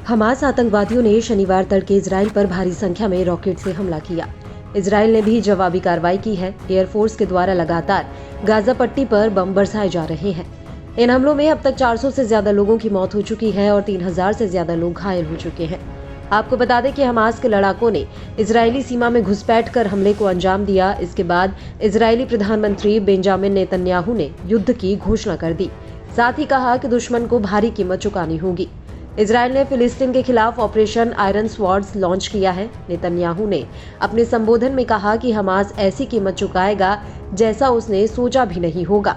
Hamas आतंकवादियों ने शनिवार तड़के इजराइल पर भारी संख्या में रॉकेट से हमला किया। इजराइल ने भी जवाबी कार्रवाई की है। एयरफोर्स के द्वारा लगातार गाजा पट्टी पर बम बरसाए जा रहे हैं। इन हमलों में अब तक 400 से ज्यादा लोगों की मौत हो चुकी है और 3000 से ज्यादा लोग घायल हो चुके हैं। आपको बता दें कि हमास के लड़ाकों ने इजरायली सीमा में घुसपैठ कर हमले को अंजाम दिया। इसके बाद इजरायली प्रधानमंत्री बेंजामिन नेतन्याहू ने युद्ध की घोषणा कर दी। साथ ही कहा कि दुश्मन को भारी कीमत चुकानी होगी। इजरायल ने फिलिस्तीन के खिलाफ ऑपरेशन आयरन स्वॉर्ड्स लॉन्च किया है। नेतन्याहू ने अपने संबोधन में कहा कि हमास ऐसी कीमत चुकाएगा जैसा उसने सोचा भी नहीं होगा।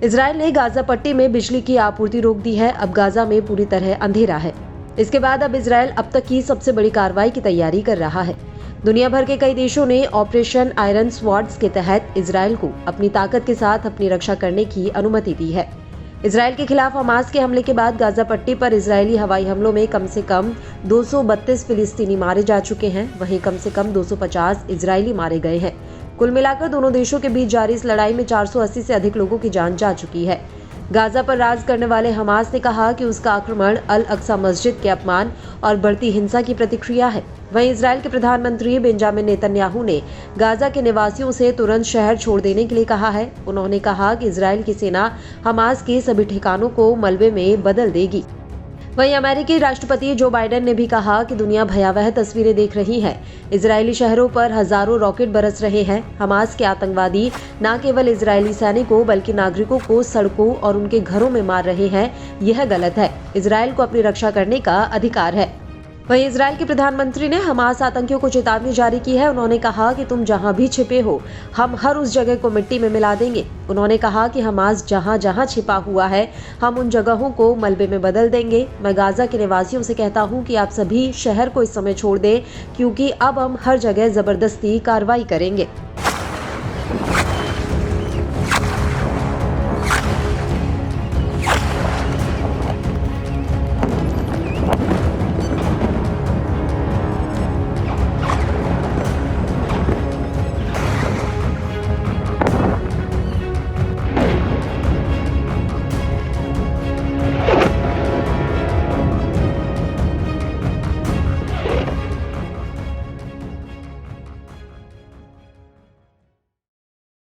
इजरायल ने गाजा पट्टी में बिजली की आपूर्ति रोक दी है। अब गाजा में पूरी तरह अंधेरा है। इसके बाद अब इजरायल अब तक की सबसे बड़ी कार्रवाई की तैयारी कर रहा है। दुनिया भर के कई देशों ने ऑपरेशन आयरन स्वॉर्ड्स के तहत इजरायल को अपनी ताकत के साथ अपनी रक्षा करने की अनुमति दी है। इजरायल के खिलाफ हमास के हमले के बाद गाजा पट्टी पर इजरायली हवाई हमलों में कम से कम 232 फिलिस्तीनी मारे जा चुके हैं। वहीं कम से कम 250 इजरायली मारे गए हैं। कुल मिलाकर दोनों देशों के बीच जारी इस लड़ाई में 480 से अधिक लोगों की जान जा चुकी है। गाजा पर राज करने वाले हमास ने कहा कि उसका आक्रमण अल अक्सा मस्जिद के अपमान और बढ़ती हिंसा की प्रतिक्रिया है। वहीं इजरायल के प्रधानमंत्री बेंजामिन नेतन्याहू ने गाजा के निवासियों से तुरंत शहर छोड़ देने के लिए कहा है। उन्होंने कहा कि इजरायल की सेना हमास के सभी ठिकानों को मलबे में बदल देगी। वहीं अमेरिकी राष्ट्रपति जो बाइडेन ने भी कहा कि दुनिया भयावह तस्वीरें देख रही है। इजरायली शहरों पर हजारों रॉकेट बरस रहे हैं। हमास के आतंकवादी न केवल इजरायली सैनिकों बल्कि नागरिकों को सड़कों और उनके घरों में मार रहे हैं। यह गलत है। इजरायल को अपनी रक्षा करने का अधिकार है। वहीं इजरायल के प्रधानमंत्री ने हमास आतंकियों को चेतावनी जारी की है। उन्होंने कहा कि तुम जहां भी छिपे हो, हम हर उस जगह को मिट्टी में मिला देंगे। उन्होंने कहा कि हमास जहां जहां छिपा हुआ है, हम उन जगहों को मलबे में बदल देंगे। मैं गाजा के निवासियों से कहता हूं कि आप सभी शहर को इस समय छोड़ दें, क्योंकि अब हम हर जगह जबरदस्ती कार्रवाई करेंगे।